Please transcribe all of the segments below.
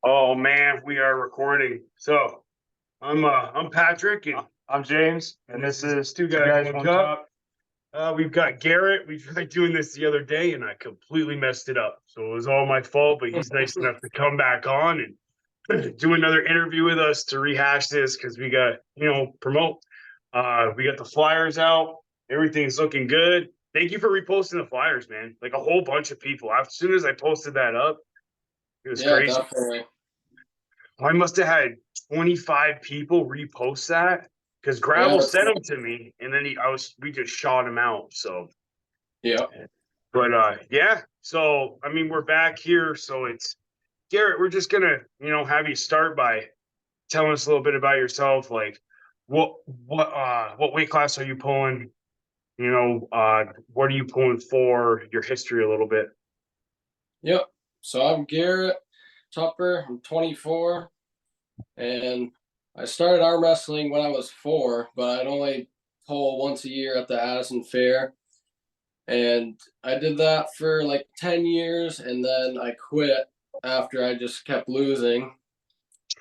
Oh man, we are recording. So I'm Patrick, and I'm James, and this is Two Two Guys Guys, One One Cup. Cup. We've got Gerrett. We tried doing this the other day, and I completely messed it up. So it was all my fault. But he's nice enough to come back on and do another interview with us to rehash this because we got promote. We got the flyers out. Everything's looking good. Thank you for reposting the flyers, man. Like a whole bunch of people. As soon as I posted that up, it was Yeah, crazy. definitely. I must have had 25 people repost that because Yeah, Gravel sent them to me, and then we just shot him out. So, yeah. but yeah. So I mean, we're back here. So it's Gerrett. We're just gonna have you start by telling us a little bit about yourself. Like, what weight class are you pulling? What are you pulling for? Your history a little bit. Yep. So I'm Gerrett Tupper. I'm 24, and I started arm wrestling when I was 4, but I'd only pull once a year at the Addison Fair. And I did that for like 10 years, and then I quit after I just kept losing.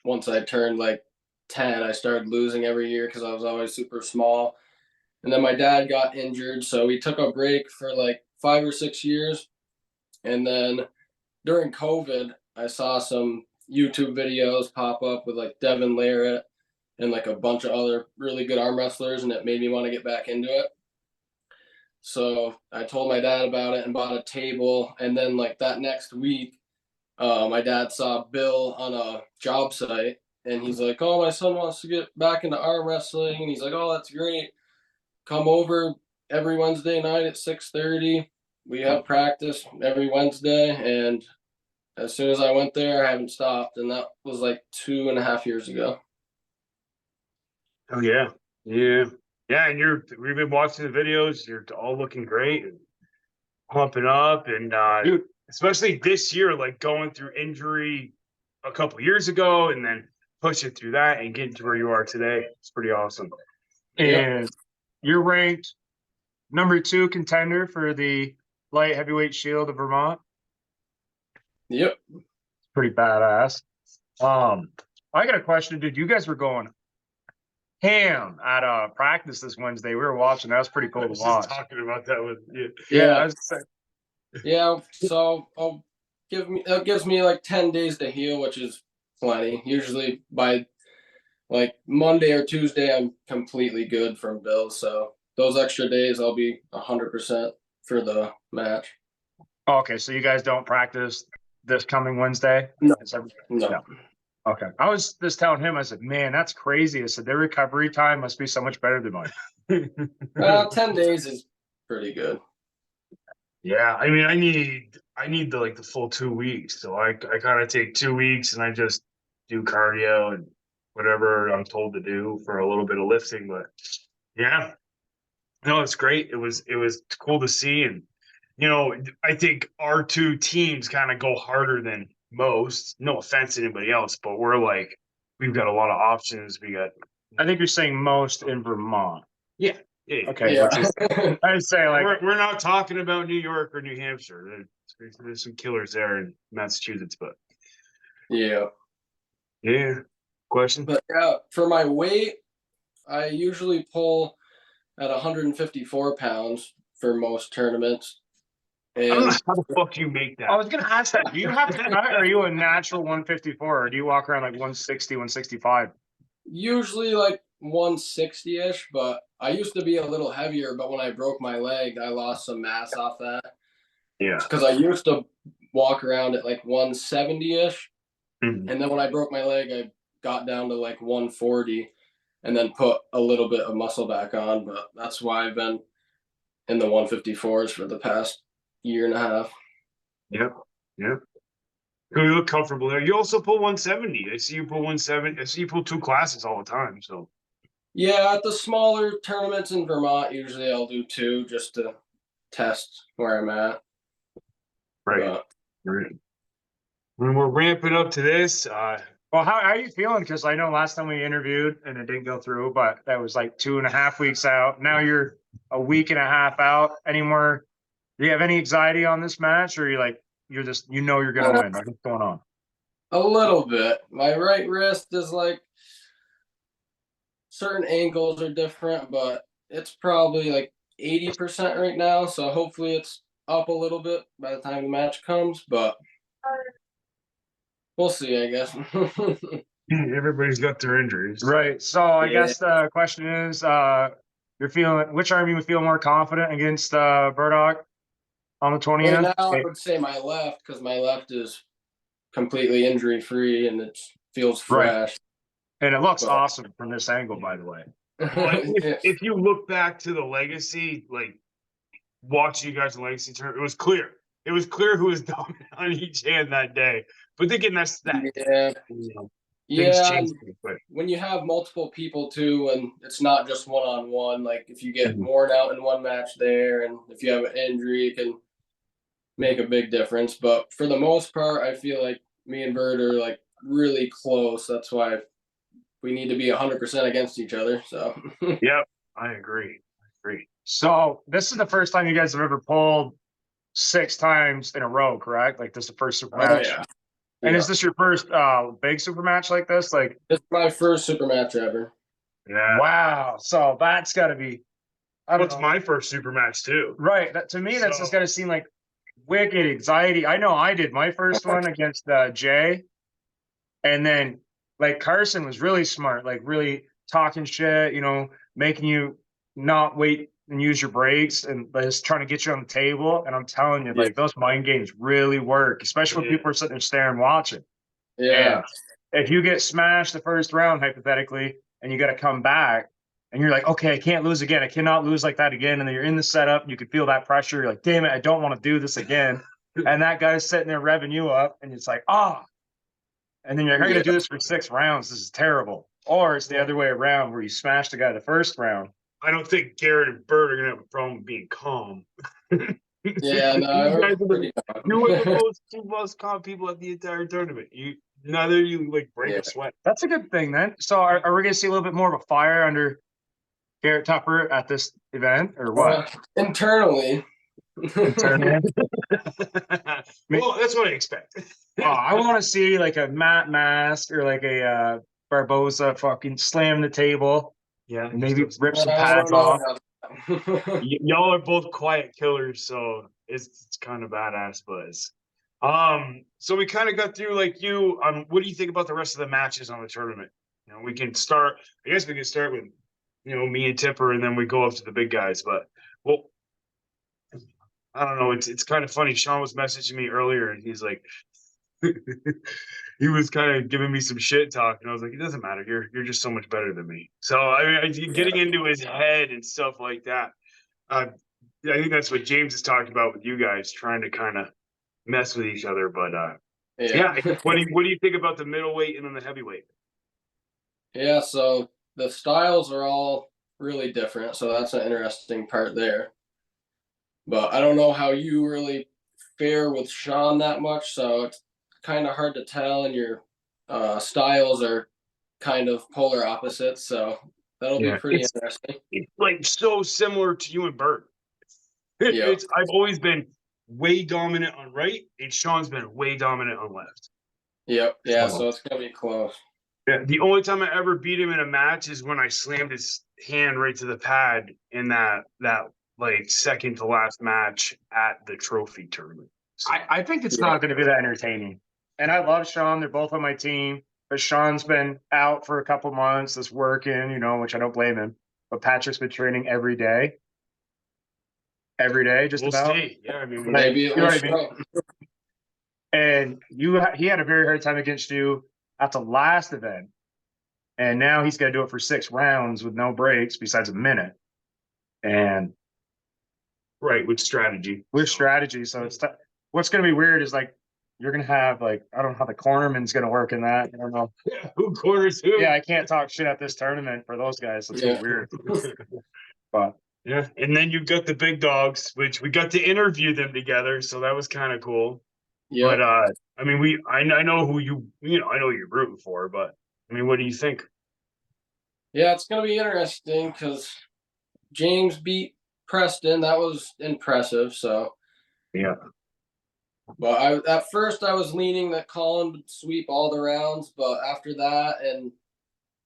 Once I turned like 10, I started losing every year because I was always super small. And then my dad got injured, so we took a break for like 5 or 6 years. And then during COVID, I saw some YouTube videos pop up with like Devin Larrett and like a bunch of other really good arm wrestlers, and it made me want to get back into it. So I told my dad about it and bought a table. And then like that next week, my dad saw Bill on a job site, and he's like, "Oh, my son wants to get back into arm wrestling," and he's like, "Oh, that's great. Come over every Wednesday night at 6:30. We have practice every Wednesday." And as soon as I went there, I haven't stopped, and that was like 2.5 years ago. Oh yeah, yeah, yeah. And we've been watching the videos. You're all looking great and pumping up, and Dude, especially this year, like going through injury a couple years ago, and then pushing through that and getting to where you are today. It's pretty awesome. Yep. and you're ranked #2 contender for the light heavyweight shield of Vermont. Yep. Pretty badass. I got a question, dude. You guys were going ham at practice this Wednesday. We were watching. That was pretty I cool to was watch. just talking about that with you. Yeah, Yeah. I was saying, Yeah. So that gives me like 10 days to heal, which is plenty. Usually by like Monday or Tuesday, I'm completely good from bills. So those extra days, I'll be 100% for the match. okay, so you guys don't practice this coming Wednesday? No, No. no. Okay. I was just telling him, I said, man, that's crazy. I said, their recovery time must be so much better than mine. 10 days is pretty good. Yeah, I mean, I need the full 2 weeks. So I kind of take 2 weeks and I just do cardio and whatever I'm told to do for a little bit of lifting. But yeah, no, it's great. It was cool to see, and I think our two teams kind of go harder than most. No offense to anybody else, but we've got a lot of options. We got I think you're saying most in Vermont. yeah, yeah. Okay. Yeah. I'd say like We're not talking about New York or New Hampshire. There's some killers there in Massachusetts, but Yeah. yeah. Question? But yeah, for my weight, I usually pull at 154 pounds for most tournaments. I don't know And how the fuck you make I that. was gonna ask that. Do you have to cut? Or are you a natural 154, or do you walk around like 160, 165? usually like 160 ish, but I used to be a little heavier. But when I broke my leg, I lost some mass off that Yeah. because I used to walk around at like 170 ish. Mhm. And then when I broke my leg, I got down to like 140 and then put a little bit of muscle back on. But that's why I've been in the 154s for the past year and a half. Yep. Yep. You look comfortable there. You also pull 170. I see you pull 170. I see you pull two classes all the time. So Yeah, at the smaller tournaments in Vermont, usually I'll do 2 just to test where I'm at. right. But Right. When we're ramping up to this, Well, how are you feeling? Because I know last time we interviewed and it didn't go through, but that was like 2.5 weeks out. Now you're a week and a half out. Any more? Do you have any anxiety on this match, or are you like you're just you're gonna win? Like, what's going on? A little bit. My right wrist is like certain angles are different, but it's probably like 80% right now. So hopefully it's up a little bit by the time the match comes, but we'll see, I guess. Everybody's got their injuries. Right. So I Yeah. guess the question is, you're feeling which arm you would feel more confident against Burdock on the Right 20th? now, I would say my left because my left is completely injury free and it feels Right. fresh. And it looks But awesome from this angle, by the way. Well, yeah. if you look back to the legacy, like watching you guys in legacy turn, it was clear. It was clear who was dominant on each hand that day. But again, that's that. Yeah. You know, things Yeah, change and pretty quick. when you have multiple people too, and it's not just one on one, like if you get Mhm. worn out in one match there, and if you have an injury, it can make a big difference. But for the most part, I feel like me and Bird are like really close. That's why we need to be 100% against each other. So Yep, I agree. I agree. So this is the first time you guys have ever pulled 6 times in a row, correct? Like this is the first super oh match. yeah, And yeah. is this your first big super match like this? Like, It's my first super match ever. Yeah. wow. So that's gotta be, I don't What's know. my first super match too? Right. That to me, that's just So gotta seem like wicked anxiety. I know I did my first one against Jay, and then like Carson was really smart, like really talking shit, making you not wait and use your brakes and just trying to get you on the table. And I'm telling you, Yeah, like those mind games really work, especially when yeah. people are sitting there staring watching. yeah, And if you get smashed the first round, hypothetically, and you got to come back, and you're like, okay, I can't lose again. I cannot lose like that again. And then you're in the setup, and you can feel that pressure. You're like, damn it, I don't want to do this again. And that guy's sitting there revving you up, and it's like, ah. And then you're like, I got yeah. to do this for 6 rounds. This is terrible. Or it's the other way around where you smash the guy the first round. I don't think Gerrett and Bert are gonna have a problem being calm. Yeah, no, You we're guys are pretty you were the calm. most calm people at the entire tournament. Neither of you like break Yeah. a sweat. That's a good thing then. So are we going to see a little bit more of a fire under Garrett Tupper at this event or what? Internally. Internally? Well, that's what I expect. Oh, I want to see like a Matt Mask or like a Barboza fucking slam the table Yeah, and maybe rip some I pads don't know off. about that. y'all are both quiet killers, so it's kind of badass buzz. So we kind of got through like you. What do you think about the rest of the matches on the tournament? We can start. I guess we can start with me and Tipper, and then we go up to the big guys. But well, I don't know. It's kind of funny. Sean was messaging me earlier, and he's like, he was kind of giving me some shit talk, and I was like, it doesn't matter. You're just so much better than me. So I mean, getting into his head and stuff like that. Uh, I think that's what James is talking about with you guys, trying to kind of mess with each other. But yeah, Yeah. what do you think about the middleweight and then the heavyweight? Yeah, so the styles are all really different, so that's an interesting part there. But I don't know how you really fare with Sean that much, so it's kind of hard to tell, and your styles are kind of polar opposites, so that'll be Yeah, pretty interesting. it's like so similar to you and Bert. Yep. It's I've always been way dominant on right, and Sean's been way dominant on left. Yep. Yeah, So so it's gonna be close. yeah, the only time I ever beat him in a match is when I slammed his hand right to the pad in that like second to last match at the trophy tournament. So, I think it's Yeah. not going to be that entertaining. And I love Sean. They're both on my team. But Sean's been out for a couple months, that's working, which I don't blame him. But Patrick's been training every day, just we'll about. see. Yeah, I mean, Like, Maybe it you know will what I mean? show. And he had a very hard time against you at the last event. And now he's got to do it for 6 rounds with no breaks besides a minute. And right with strategy. with strategy. So what's going to be weird is like, you're going to have like, I don't know how the cornerman's going to work in that. I don't know. Yeah, who corners who? Yeah, I can't talk shit at this tournament for those guys. That's Yeah. weird. But Yeah, and then you've got the big dogs, which we got to interview them together, so that was kind of cool. But Yep. I mean, I know who I know who you're rooting for, but I mean, what do you think? Yeah, it's gonna be interesting because James beat Preston. That was impressive. So Yeah, But at first I was leaning that Colin would sweep all the rounds, but after that and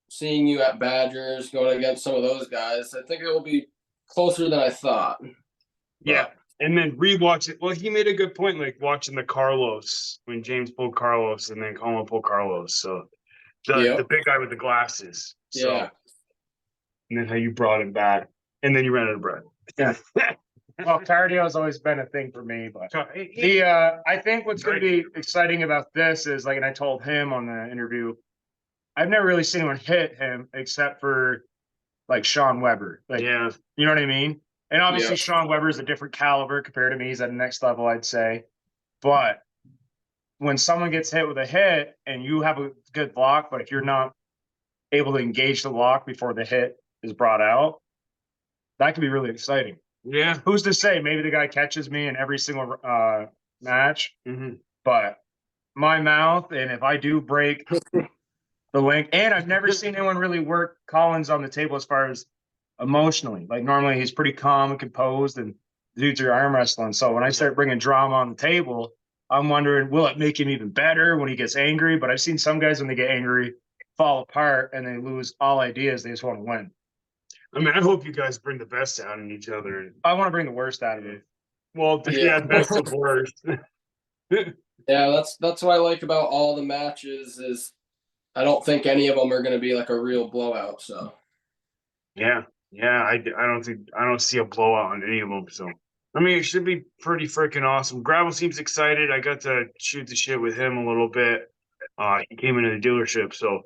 seeing you at Badgers going against some of those guys, I think it will be closer than I thought. Yeah. And then rewatch it. Well, he made a good point, like watching the Carlos when James pulled Carlos and then Colin pulled Carlos. So the big guy with the glasses. So, Yeah. and then how you brought him back. And then you ran out of breath. Yeah. Well, cardio has always been a thing for me, but I think what's going to be exciting about this is, like, and I told him on the interview, I've never really seen anyone hit him except for like Sean Weber. Like, Yeah. you know what I mean? And obviously Yeah. Sean Weber is a different caliber compared to me. He's at the next level, I'd say. But when someone gets hit with a hit and you have a good block, but if you're not able to engage the block before the hit is brought out, that could be really exciting. Yeah. Who's to say? Maybe the guy catches me in every single match, but my mouth, and if I do break the link, and I've never seen anyone really work Collins on the table as far as emotionally. Like, normally he's pretty calm and composed, and the dudes are arm wrestling. So when I start bringing drama on the table, I'm wondering, will it make him even better when he gets angry? But I've seen some guys when they get angry fall apart and they lose all ideas. They just want to win. I mean, I hope you guys bring the best out in each other. I want to bring the worst out of it. Well, yeah, best of worst. Yeah, that's what I like about all the matches is I don't think any of them are going to be like a real blowout. So Yeah, I don't see a blowout on any of them. So I mean, it should be pretty freaking awesome. Gravel seems excited. I got to shoot the shit with him a little bit. He came into the dealership, so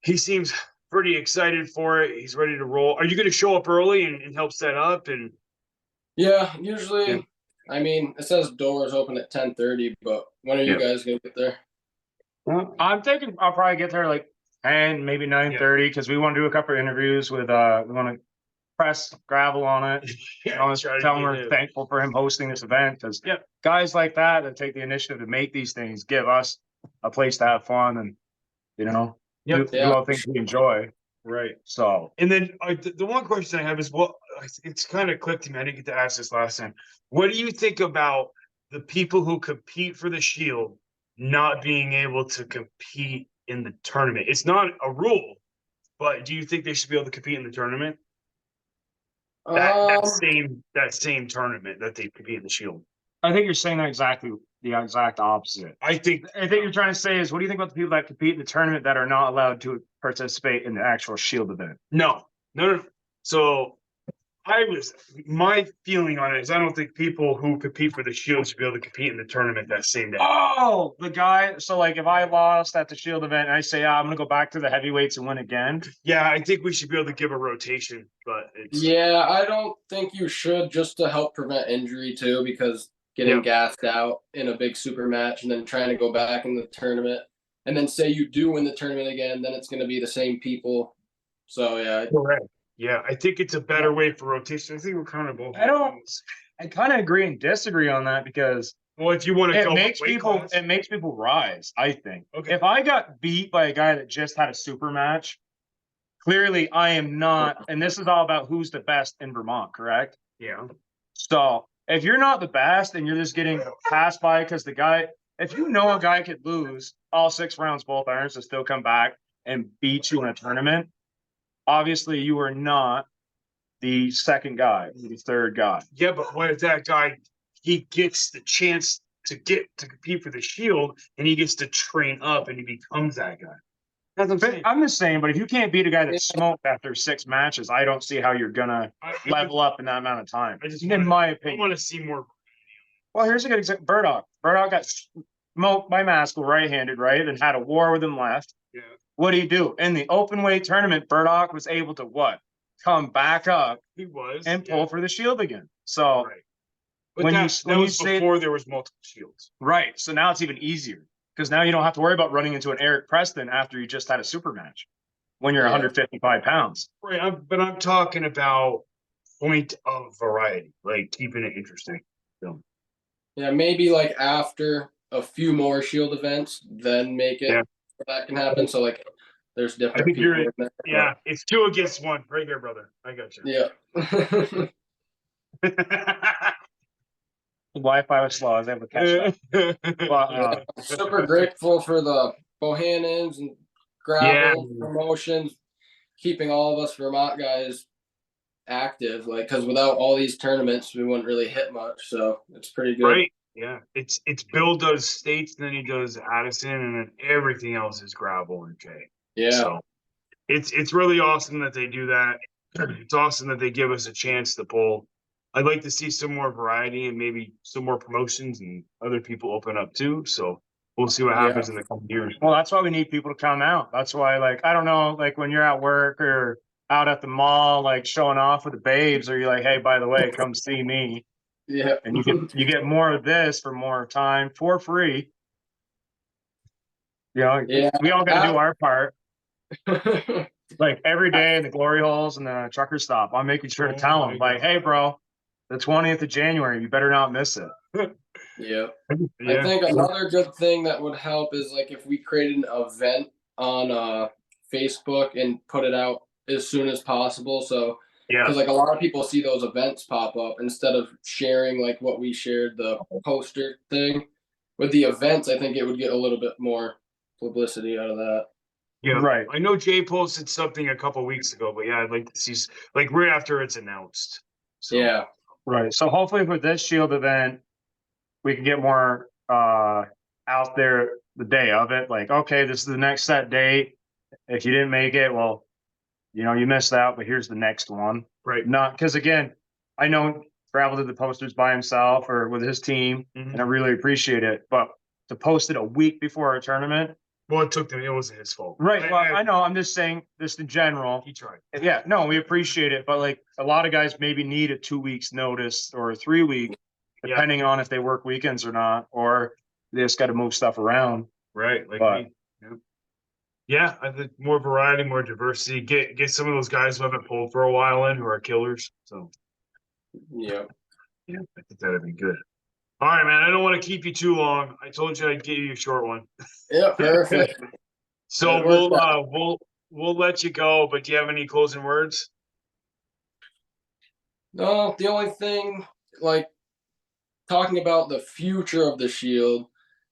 he seems pretty excited for it. He's ready to roll. Are you going to show up early and help set up? And yeah, usually, I mean, it says doors open at 10:30, but when are you guys going to get there? I'm thinking I'll probably get there like 10, maybe 9:30, because we want to do a couple of interviews with we want to press Gravel on it. Tell him we're thankful for him hosting this event, because guys like that take the initiative to make these things give us a place to have fun and do all things we enjoy. Right. So, and then the one question I have is, well, it's kind of clicked to me. I didn't get to ask this last time. What do you think about the people who compete for the Shield not being able to compete in the tournament? It's not a rule, but do you think they should be able to compete in the tournament? That same tournament that they compete in the Shield. I think you're saying the exact opposite. I think you're trying to say is, what do you think about the people that compete in the tournament that are not allowed to participate in the actual Shield event? No. So my feeling on it is I don't think people who compete for the Shield should be able to compete in the tournament that same day. Oh, the guy. So, like, if I lost at the Shield event and I say, I'm going to go back to the heavyweights and win again. Yeah, I think we should be able to give a rotation, but yeah, I don't think you should, just to help prevent injury too, because getting gassed out in a big super match and then trying to go back in the tournament and then say you do win the tournament again, then it's going to be the same people. So yeah. Correct. Yeah, I think it's a better way for rotation. I think we're kind of both. I kind of agree and disagree on that, because if you want to go, it makes people rise, I think. Okay. If I got beat by a guy that just had a super match, clearly I am not, and this is all about who's the best in Vermont, correct? Yeah. So if you're not the best and you're just getting passed by because if you know a guy could lose all 6 rounds, both irons, to still come back and beat you in a tournament, obviously you are not the second guy, the third guy. Yeah, but what if that guy, he gets the chance to compete for the Shield and he gets to train up and he becomes that guy? That's what I'm saying. I'm just saying, but if you can't beat a guy that smoked after 6 matches, I don't see how you're gonna level up in that amount of time. In my opinion, I want to see more. Well, here's a good example. Burdock got smoked by Maskell right-handed, right? And had a war with him left. Yeah. What do you do? In the open weight tournament, Burdock was able to what? Come back up. He was. And pull for the Shield again. So but that was before there was multiple Shields. Right. So now it's even easier, because now you don't have to worry about running into an Eric Preston after you just had a super match when you're 155 pounds. Right. But I'm talking about point of variety, like keeping it interesting. So. Yeah, maybe like after a few more Shield events, then make it where that can happen. So like there's different people in there. Yeah, it's 2 against 1 right there, brother. I got you. Yeah. Wi-Fi was slow. I was able to catch that. But, Super grateful for the Bohannons and gravel promotions, keeping all of us Vermont guys active. Like, because without all these tournaments, we wouldn't really hit much. So it's pretty good. Right. Yeah. It's Bill does states, and then he does Addison, and then everything else is gravel and Jay. Yeah. So it's really awesome that they do that. It's awesome that they give us a chance to pull. I'd like to see some more variety and maybe some more promotions and other people open up too. So we'll see what happens in the coming years. well, that's why we need people to come out. That's why, like, I don't know, like when you're at work or out at the mall, like showing off with the babes, or you're like, hey, by the way, come see me. Yeah. And you get more of this for more time for free. You know, Yeah. we all got to do our part. Like every day in the glory holes and the trucker stop, I'm making sure to tell them, like, hey, bro, the 20th of January, you better not miss it. Yeah. I think another good thing that would help is like if we created an event on Facebook and put it out as soon as possible. So because like a lot of people see those events pop up instead of sharing like what we shared, the poster thing. With the events, I think it would get a little bit more publicity out of that. Yeah, Right. I know Jay posted something a couple weeks ago, but yeah, I'd like to see like right after it's announced. So. Yeah. Right. So hopefully for this Shield event, we can get more out there the day of it. Like, okay, this is the next set date. If you didn't make it, well, you know, you missed out, but here's the next one. Right. Not because again, I know Travel did the posters by himself or with his team, and I really appreciate it. But to post it a week before our tournament. Well, it took them. It wasn't his fault. Right. Well, I know. I'm just saying this in general. He tried. Yeah. No, we appreciate it. But like a lot of guys maybe need a 2 weeks notice or a 3 week, depending on if they work weekends or not, or they just got to move stuff around. Right. Like me. Yeah. I think more variety, more diversity. Get some of those guys who haven't pulled for a while in who are killers. So. Yeah. Yeah. I think that'd be good. All right, man. I don't want to keep you too long. I told you I'd give you a short one. Yeah, perfect. So we'll let you go. But do you have any closing words? No, the only thing, like talking about the future of the Shield,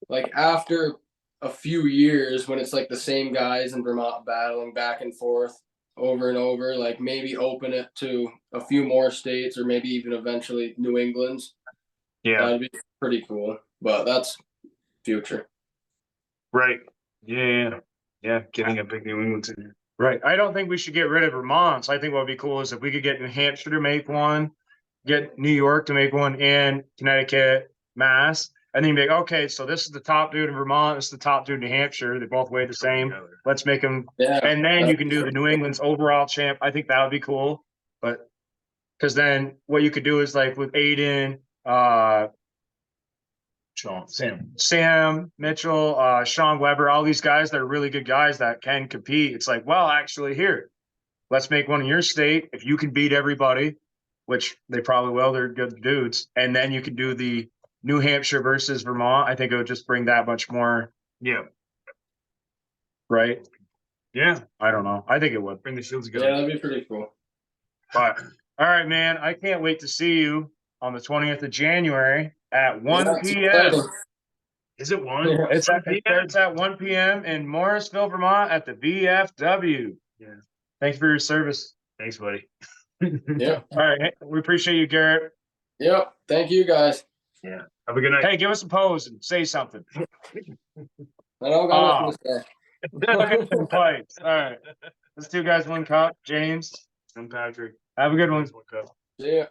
like after a few years when it's like the same guys in Vermont battling back and forth over and over, like maybe open it to a few more states or maybe even eventually New England's. Yeah. That'd be pretty cool. But that's future. Right. Yeah. Getting a big New England in here. Right. I don't think we should get rid of Vermont. So I think what would be cool is if we could get New Hampshire to make one, get New York to make one, and Connecticut, Mass, and then you'd be like, okay, so this is the top dude in Vermont, this is the top dude in New Hampshire. They both weigh the same. Let's make them. Yeah. And then you can do the New England's overall champ. I think that would be cool. But because then what you could do is like with Aiden, Sam Mitchell, Sean Weber, all these guys that are really good guys that can compete. It's like, well, actually, here, let's make one in your state. If you can beat everybody, which they probably will, they're good dudes. And then you can do the New Hampshire versus Vermont. I think it would just bring that much more. Yeah. Right. Yeah. I don't know. I think it would bring the shields together. Yeah, that'd be pretty cool. But all right, man. I can't wait to see you on the 20th of January at 1 p.m. Is it 1? Yeah. It's at 1 p.m. in Morrisville, Vermont at the VFW. Yeah. Thanks for your service. Thanks, buddy. Yeah. All right. We appreciate you, Gerrett. Yep. Thank you, guys. Yeah. Have a good night. Hey, give us a pose and say something. I don't got nothing to say. Look at some pipes. All right. Let's 2 guys, 1 cup. James. I'm Patrick. Have a good one. See ya.